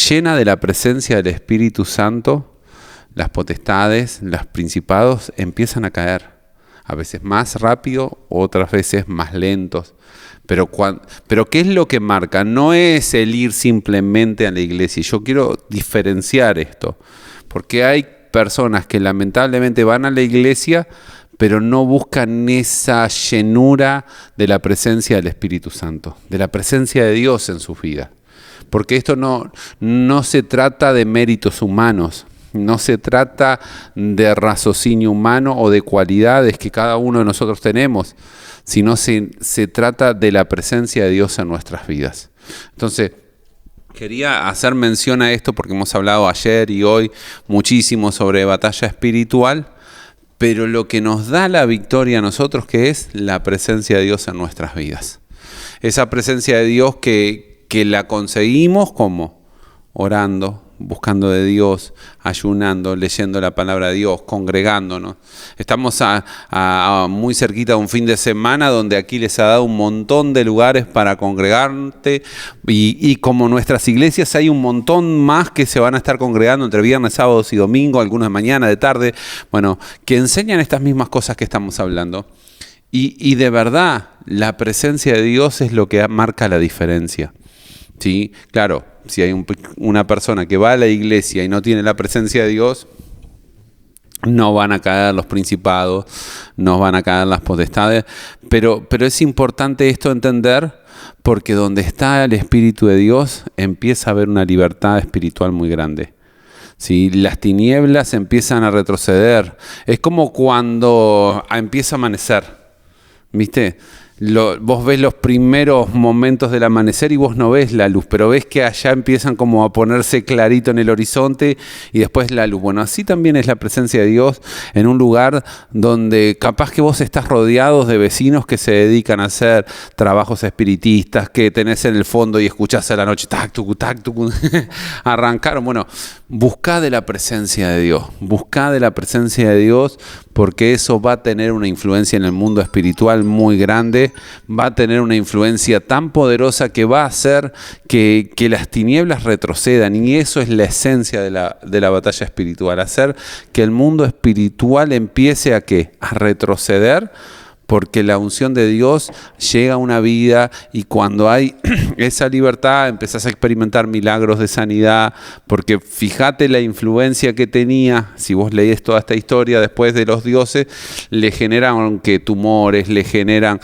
llena de la presencia del Espíritu Santo, las potestades, los principados empiezan a caer. A veces más rápido, otras veces más lentos. Pero ¿qué es lo que marca? No es el ir simplemente a la iglesia. Yo quiero diferenciar esto. Porque hay personas que lamentablemente van a la iglesia, pero no buscan esa llenura de la presencia del Espíritu Santo, de la presencia de Dios en sus vidas. porque esto no se trata de méritos humanos, no se trata de raciocinio humano o de cualidades que cada uno de nosotros tenemos, sino se trata de la presencia de Dios en nuestras vidas. Entonces, quería hacer mención a esto porque hemos hablado ayer y hoy muchísimo sobre batalla espiritual, pero lo que nos da la victoria a nosotros, que es la presencia de Dios en nuestras vidas. Esa presencia de Dios que la conseguimos como orando, buscando de Dios, ayunando, leyendo la palabra de Dios, congregándonos. Estamos muy cerquita de un fin de semana donde aquí les ha dado un montón de lugares para congregarte y como nuestras iglesias hay un montón más que se van a estar congregando entre viernes, sábados y domingo, algunos de mañana, de tarde, bueno, que enseñan estas mismas cosas que estamos hablando. Y de verdad, la presencia de Dios es lo que marca la diferencia. ¿Sí? Claro, si hay una persona que va a la iglesia y no tiene la presencia de Dios, no van a caer los principados, no van a caer las potestades, pero es importante esto entender, porque donde está el Espíritu de Dios empieza a haber una libertad espiritual muy grande. ¿Sí? Las tinieblas empiezan a retroceder. Es como cuando empieza a amanecer, ¿viste? Vos ves los primeros momentos del amanecer y vos no ves la luz, pero ves que allá empiezan como a ponerse clarito en el horizonte y después la luz. Bueno, así también es la presencia de Dios en un lugar donde capaz que vos estás rodeados de vecinos que se dedican a hacer trabajos espiritistas, que tenés en el fondo y escuchás a la noche tac, tucu, arrancaron. Bueno, buscá de la presencia de Dios, buscá de la presencia de Dios, porque eso va a tener una influencia en el mundo espiritual muy grande, va a tener una influencia tan poderosa que va a hacer que las tinieblas retrocedan, y eso es la esencia de la batalla espiritual, hacer que el mundo espiritual empiece a retroceder, porque la unción de Dios llega a una vida y cuando hay esa libertad empezás a experimentar milagros de sanidad, porque fíjate la influencia que tenía, si vos lees toda esta historia después de los dioses, le generan tumores, le generan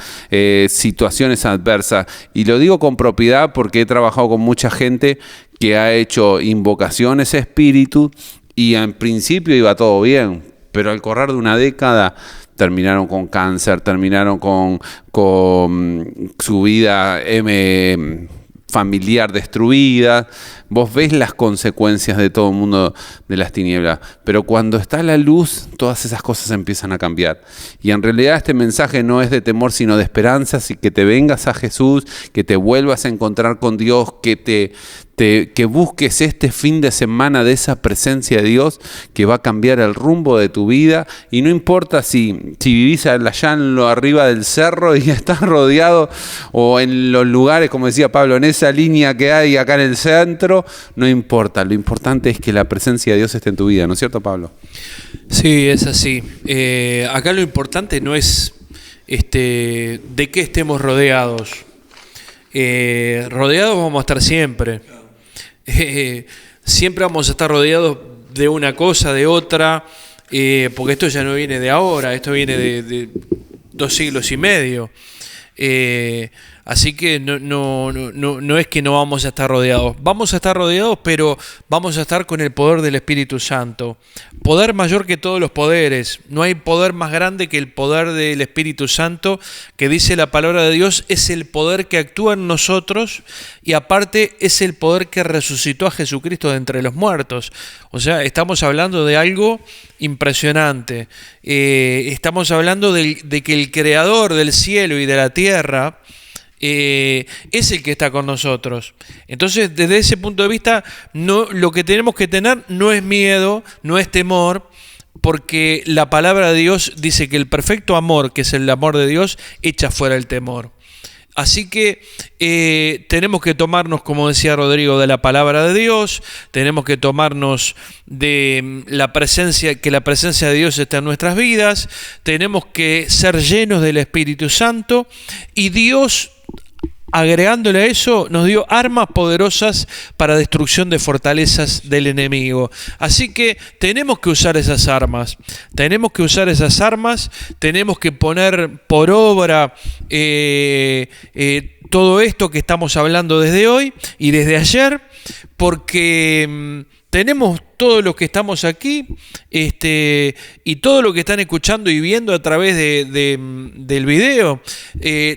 situaciones adversas, y lo digo con propiedad porque he trabajado con mucha gente que ha hecho invocaciones a espíritu y en principio iba todo bien, pero al correr de una década terminaron con cáncer, terminaron con su vida familiar destruida. Vos ves las consecuencias de todo el mundo de las tinieblas, pero cuando está la luz, todas esas cosas empiezan a cambiar. Y en realidad este mensaje no es de temor, sino de esperanza, así que te vengas a Jesús, que te vuelvas a encontrar con Dios, que busques este fin de semana de esa presencia de Dios que va a cambiar el rumbo de tu vida. Y no importa si vivís allá en lo arriba del cerro y estás rodeado, o en los lugares, como decía Pablo, en esa línea que hay acá en el centro, no importa. Lo importante es que la presencia de Dios esté en tu vida, ¿no es cierto, Pablo? Sí, es así. Acá lo importante no es de qué estemos rodeados. Rodeados vamos a estar siempre. Siempre vamos a estar rodeados de una cosa, de otra, porque esto ya no viene de ahora, esto viene de 2 siglos y medio. Así que no es que no vamos a estar rodeados. Vamos a estar rodeados, pero vamos a estar con el poder del Espíritu Santo. Poder mayor que todos los poderes. No hay poder más grande que el poder del Espíritu Santo, que dice la palabra de Dios, es el poder que actúa en nosotros, y aparte es el poder que resucitó a Jesucristo de entre los muertos. O sea, estamos hablando de algo impresionante. Estamos hablando de que el Creador del cielo y de la tierra es el que está con nosotros. Entonces, desde ese punto de vista, lo que tenemos que tener no es miedo, no es temor, porque la palabra de Dios dice que el perfecto amor, que es el amor de Dios, echa fuera el temor. Así que tenemos que tomarnos, como decía Rodrigo, de la palabra de Dios, tenemos que tomarnos de la presencia, que la presencia de Dios está en nuestras vidas, tenemos que ser llenos del Espíritu Santo, y Dios agregándole a eso, nos dio armas poderosas para destrucción de fortalezas del enemigo. Así que tenemos que usar esas armas. Tenemos que poner por obra todo esto que estamos hablando desde hoy y desde ayer, porque tenemos todos los que estamos aquí y todos los que están escuchando y viendo a través del video,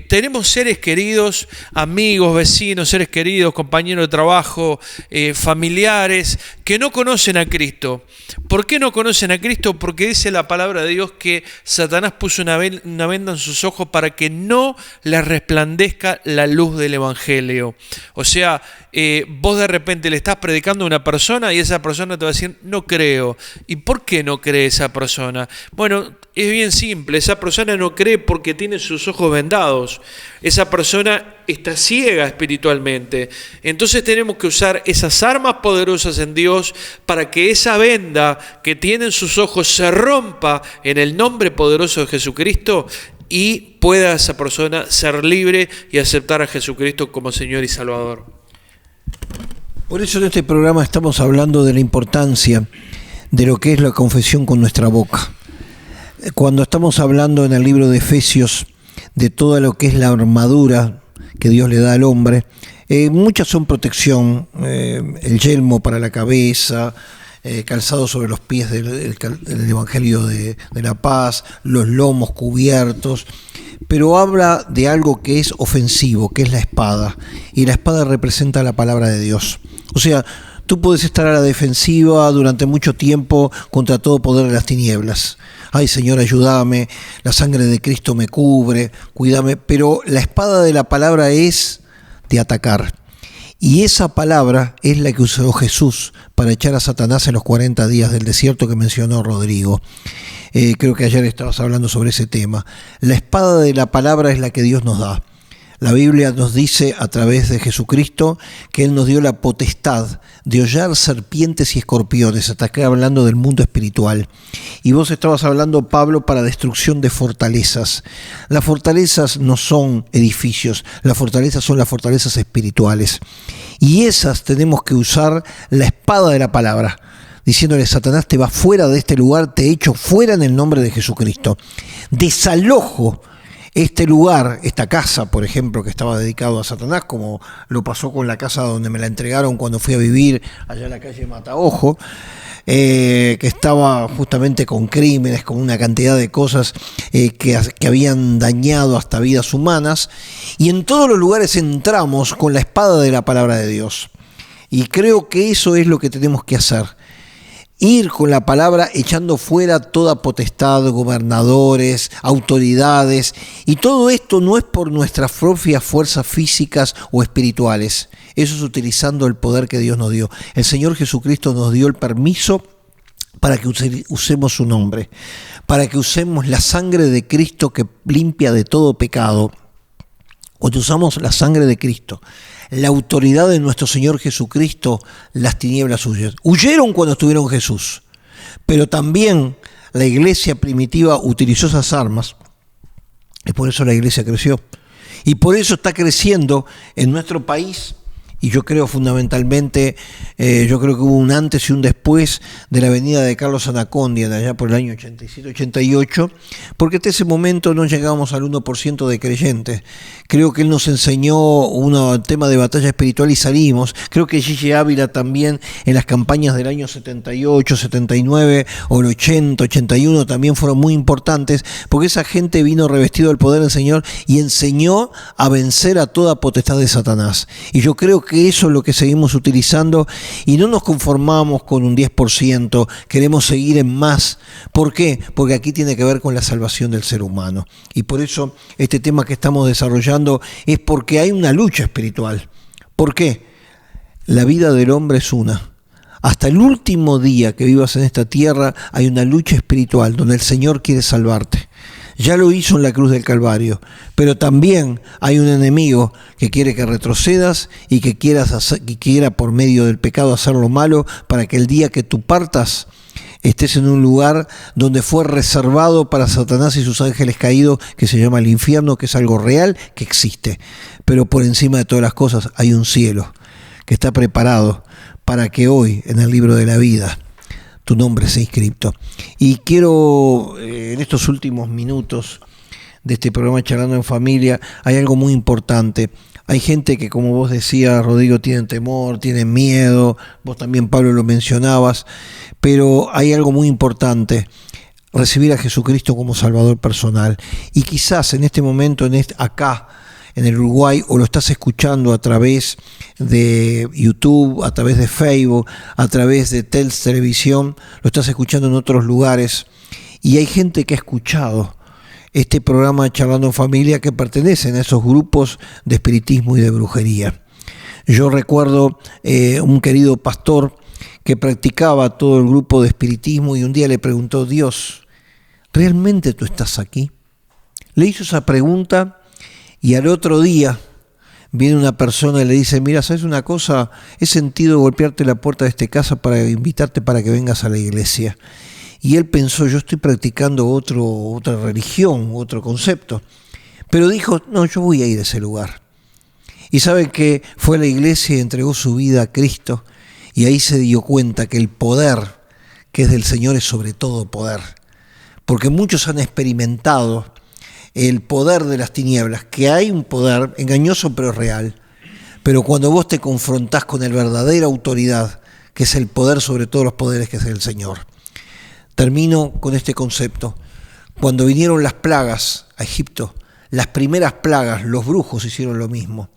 tenemos seres queridos, amigos, vecinos, seres queridos, compañeros de trabajo, familiares, que no conocen a Cristo. ¿Por qué no conocen a Cristo? Porque dice la palabra de Dios que Satanás puso una venda en sus ojos para que no les resplandezca la luz del Evangelio. O sea, vos de repente le estás predicando a una persona y esa persona te va a decir, no creo. ¿Y por qué no cree esa persona? Bueno, es bien simple. Esa persona no cree porque tiene sus ojos vendados. Esa persona está ciega espiritualmente. Entonces tenemos que usar esas armas poderosas en Dios para que esa venda que tiene en sus ojos se rompa en el nombre poderoso de Jesucristo y pueda esa persona ser libre y aceptar a Jesucristo como Señor y Salvador. Por eso en este programa estamos hablando de la importancia de lo que es la confesión con nuestra boca. Cuando estamos hablando en el libro de Efesios de todo lo que es la armadura que Dios le da al hombre, muchas son protección, el yelmo para la cabeza, calzado sobre los pies del Evangelio de la paz, los lomos cubiertos, pero habla de algo que es ofensivo, que es la espada, y la espada representa la palabra de Dios. O sea, tú puedes estar a la defensiva durante mucho tiempo contra todo poder de las tinieblas. Ay, Señor, ayúdame, la sangre de Cristo me cubre, cuídame, pero la espada de la palabra es de atacar. Y esa palabra es la que usó Jesús para echar a Satanás en los 40 días del desierto que mencionó Rodrigo. Creo que ayer estabas hablando sobre ese tema. La espada de la palabra es la que Dios nos da. La Biblia nos dice a través de Jesucristo que Él nos dio la potestad de hollar serpientes y escorpiones. Hasta acá hablando del mundo espiritual. Y vos estabas hablando, Pablo, para destrucción de fortalezas. Las fortalezas no son edificios, las fortalezas son las fortalezas espirituales. Y esas tenemos que usar la espada de la palabra, diciéndole: Satanás, te vas fuera de este lugar, te echo fuera en el nombre de Jesucristo. Desalojo este lugar, esta casa, por ejemplo, que estaba dedicado a Satanás, como lo pasó con la casa donde me la entregaron cuando fui a vivir allá en la calle Mataojo, que estaba justamente con crímenes, con una cantidad de cosas que habían dañado hasta vidas humanas, y en todos los lugares entramos con la espada de la palabra de Dios. Y creo que eso es lo que tenemos que hacer. Ir con la palabra echando fuera toda potestad, gobernadores, autoridades, y todo esto no es por nuestras propias fuerzas físicas o espirituales, eso es utilizando el poder que Dios nos dio. El Señor Jesucristo nos dio el permiso para que usemos su nombre, para que usemos la sangre de Cristo que limpia de todo pecado. Cuando usamos la sangre de Cristo, la autoridad de nuestro Señor Jesucristo, las tinieblas huyeron cuando estuvieron Jesús. Pero también la iglesia primitiva utilizó esas armas, y por eso la iglesia creció. Y por eso está creciendo en nuestro país. Y yo creo fundamentalmente, yo creo que hubo un antes y un después de la venida de Carlos Anacondia, de allá por el año 87-88, porque hasta ese momento no llegábamos al 1% de creyentes. Creo que él nos enseñó un tema de batalla espiritual y salimos. Creo que Gigi Ávila también en las campañas del año 78, 79 o el 80, 81 también fueron muy importantes, porque esa gente vino revestido del poder del Señor y enseñó a vencer a toda potestad de Satanás. Y yo creo que eso es lo que seguimos utilizando y no nos conformamos con un 10%, queremos seguir en más. ¿Por qué? Porque aquí tiene que ver con la salvación del ser humano. Y por eso este tema que estamos desarrollando es porque hay una lucha espiritual. ¿Por qué? La vida del hombre es una. Hasta el último día que vivas en esta tierra hay una lucha espiritual donde el Señor quiere salvarte. Ya lo hizo en la cruz del Calvario, pero también hay un enemigo que quiere que retrocedas y que quiera por medio del pecado hacer lo malo para que el día que tú partas estés en un lugar donde fue reservado para Satanás y sus ángeles caídos, que se llama el infierno, que es algo real, que existe. Pero por encima de todas las cosas hay un cielo que está preparado para que hoy, en el libro de la vida, tu nombre sea inscrito. Y quiero, en estos últimos minutos de este programa Charlando en Familia, hay algo muy importante. Hay gente que, como vos decías, Rodrigo, tienen temor, tienen miedo, vos también, Pablo, lo mencionabas, pero hay algo muy importante: recibir a Jesucristo como Salvador personal. Y quizás en este momento, acá en el Uruguay, o lo estás escuchando a través de YouTube, a través de Facebook, a través de Tels Televisión, lo estás escuchando en otros lugares, y hay gente que ha escuchado este programa Charlando en Familia que pertenecen a esos grupos de espiritismo y de brujería. Yo recuerdo un querido pastor que practicaba todo el grupo de espiritismo, y un día le preguntó: Dios, ¿realmente tú estás aquí? Le hizo esa pregunta, y al otro día viene una persona y le dice: mira, ¿sabes una cosa? He sentido golpearte la puerta de esta casa para invitarte para que vengas a la iglesia. Y él pensó: yo estoy practicando otra religión, otro concepto. Pero dijo: no, yo voy a ir a ese lugar. Y sabe que fue a la iglesia y entregó su vida a Cristo, y ahí se dio cuenta que el poder que es del Señor es sobre todo poder. Porque muchos han experimentado el poder de las tinieblas, que hay un poder engañoso pero real. Pero cuando vos te confrontás con la verdadera autoridad, que es el poder sobre todos los poderes, que es el Señor. Termino con este concepto. Cuando vinieron las plagas a Egipto, las primeras plagas, los brujos hicieron lo mismo.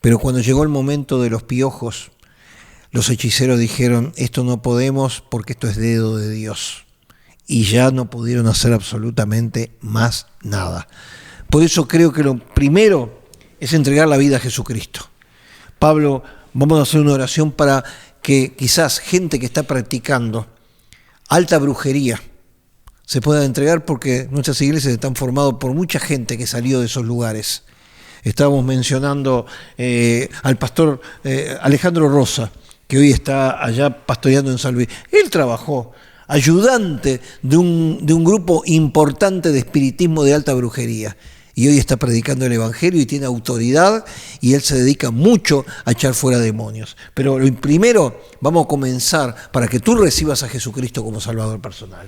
Pero cuando llegó el momento de los piojos, los hechiceros dijeron: esto no podemos porque esto es dedo de Dios. Y ya no pudieron hacer absolutamente más nada. Por eso creo que lo primero es entregar la vida a Jesucristo. Pablo, vamos a hacer una oración para que quizás gente que está practicando alta brujería se pueda entregar, porque nuestras iglesias están formadas por mucha gente que salió de esos lugares. Estábamos mencionando al pastor Alejandro Rosa, que hoy está allá pastoreando en San Luis. Él trabajó ayudante de un grupo importante de espiritismo de alta brujería, y hoy está predicando el Evangelio y tiene autoridad, y él se dedica mucho a echar fuera demonios. Pero lo primero, vamos a comenzar para que tú recibas a Jesucristo como Salvador personal.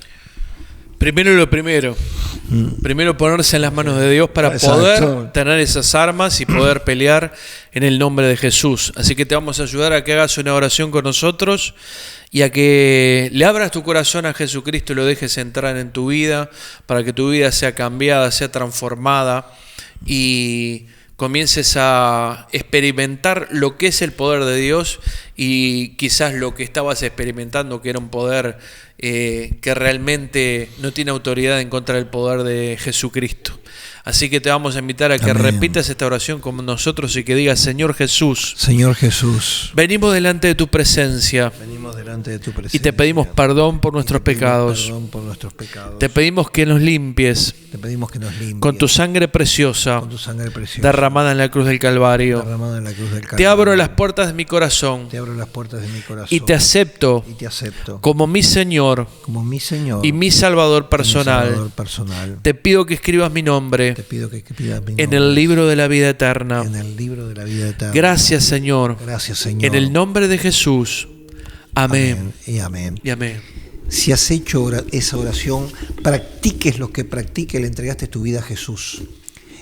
Primero lo primero. Primero ponerse en las manos de Dios para poder tener esas armas y poder pelear en el nombre de Jesús. Así que te vamos a ayudar a que hagas una oración con nosotros y a que le abras tu corazón a Jesucristo y lo dejes entrar en tu vida para que tu vida sea cambiada, sea transformada y comiences a experimentar lo que es el poder de Dios, y quizás lo que estabas experimentando, que era un poder que realmente no tiene autoridad en contra del poder de Jesucristo. Así que te vamos a invitar a que repitas esta oración con nosotros y que digas: Señor Jesús, Señor Jesús, venimos delante de tu presencia, y te pedimos perdón por nuestros pecados. Te pedimos que nos limpies, con tu sangre preciosa, derramada en la cruz del Calvario. Te abro las puertas de mi corazón, y te acepto como mi Señor y mi Salvador personal. Te pido que escribas mi nombre en el libro de la vida eterna. Gracias, Señor. En el nombre de Jesús. Amén. Y amén. Y amén. Si has hecho esa oración, practiques lo que practiques, le entregaste tu vida a Jesús.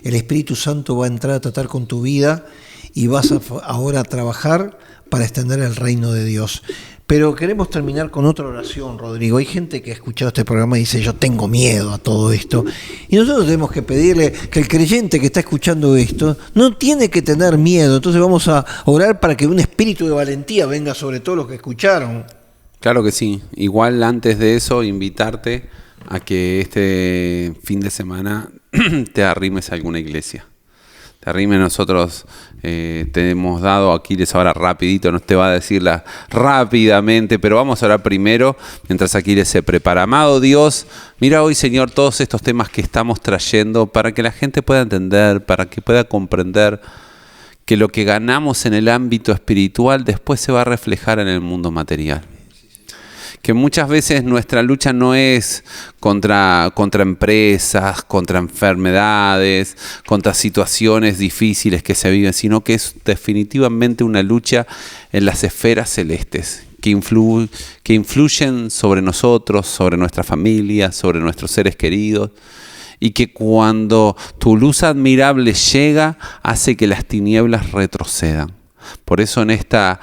El Espíritu Santo va a entrar a tratar con tu vida y vas ahora a trabajar para extender el reino de Dios. Pero queremos terminar con otra oración, Rodrigo. Hay gente que ha escuchado este programa y dice: yo tengo miedo a todo esto. Y nosotros tenemos que pedirle que el creyente que está escuchando esto no tiene que tener miedo. Entonces vamos a orar para que un espíritu de valentía venga sobre todos los que escucharon. Claro que sí. Igual, antes de eso, invitarte a que este fin de semana te arrimes a alguna iglesia. Te arrimes. Nosotros te hemos dado, Aquiles ahora rapidito, nos te va a decirla rápidamente, pero vamos a orar primero mientras Aquiles se prepara. Amado Dios, mira hoy, Señor, todos estos temas que estamos trayendo para que la gente pueda entender, para que pueda comprender que lo que ganamos en el ámbito espiritual después se va a reflejar en el mundo material. que muchas veces nuestra lucha no es contra empresas, contra enfermedades, contra situaciones difíciles que se viven, sino que es definitivamente una lucha en las esferas celestes, que influyen sobre nosotros, sobre nuestra familia, sobre nuestros seres queridos, y que cuando tu luz admirable llega, hace que las tinieblas retrocedan. Por eso en esta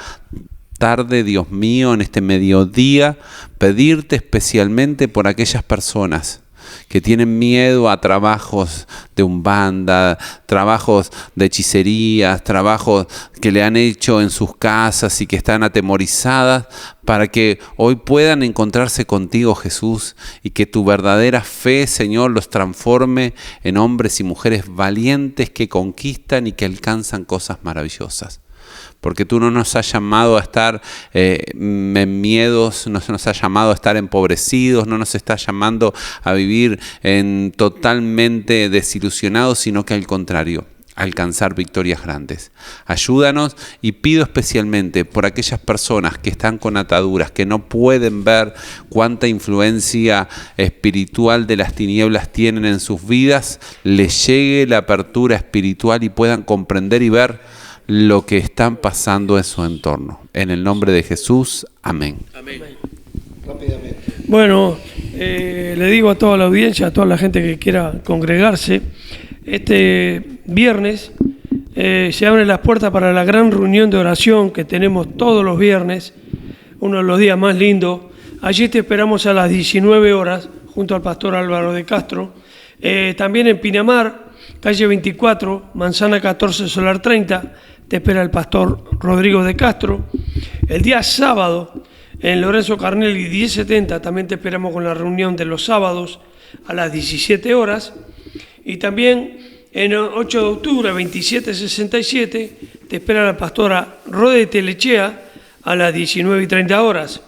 tarde, Dios mío, en este mediodía, pedirte especialmente por aquellas personas que tienen miedo a trabajos de umbanda, trabajos de hechicerías, trabajos que le han hecho en sus casas y que están atemorizadas, para que hoy puedan encontrarse contigo, Jesús, y que tu verdadera fe, Señor, los transforme en hombres y mujeres valientes que conquistan y que alcanzan cosas maravillosas. Porque tú no nos has llamado a estar en miedos, no nos has llamado a estar empobrecidos, no nos estás llamando a vivir totalmente desilusionados, sino que al contrario, a alcanzar victorias grandes. Ayúdanos, y pido especialmente por aquellas personas que están con ataduras, que no pueden ver cuánta influencia espiritual de las tinieblas tienen en sus vidas, les llegue la apertura espiritual y puedan comprender y ver lo que están pasando en su entorno. En el nombre de Jesús, amén. Amén. Rápidamente. Bueno, le digo a toda la audiencia, a toda la gente que quiera congregarse, este viernes se abren las puertas para la gran reunión de oración que tenemos todos los viernes, uno de los días más lindos. Allí te esperamos a las 19 horas, junto al pastor Álvaro de Castro. También en Pinamar, calle 24, manzana 14, solar 30, te espera el pastor Rodrigo de Castro. El día sábado, en Lorenzo Carnelli 1070, también te esperamos con la reunión de los sábados a las 17 horas. Y también en 8 de octubre, 2767, te espera la pastora Rode Telechea a las 19:30 horas.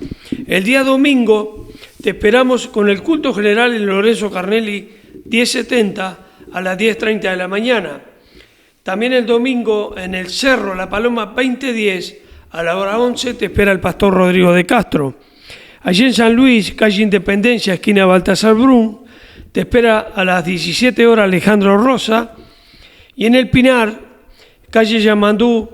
El día domingo, te esperamos con el culto general en Lorenzo Carnelli 1070 a las 10:30 de la mañana. También el domingo en el Cerro La Paloma 2010 a la hora 11 te espera el pastor Rodrigo de Castro. Allí en San Luis, calle Independencia, esquina Baltasar Brum, te espera a las 17 horas Alejandro Rosa. Y en el Pinar, calle Yamandú,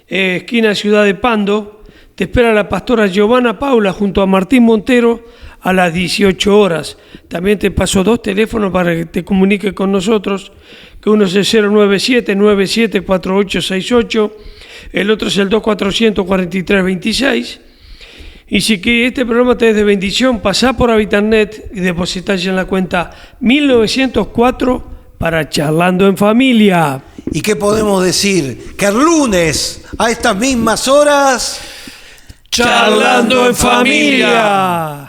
esquina Ciudad de Pando, te espera la pastora Giovanna Paula junto a Martín Montero a las 18 horas. También te paso 2 teléfonos para que te comuniques con nosotros, que uno es el 097-974868, el otro es el 2443-26. Y si que este programa te es de bendición, pasá por Habitarnet y depositá en la cuenta 1904 para Charlando en Familia. ¿Y qué podemos decir? Que el lunes, a estas mismas horas, Charlando en Familia.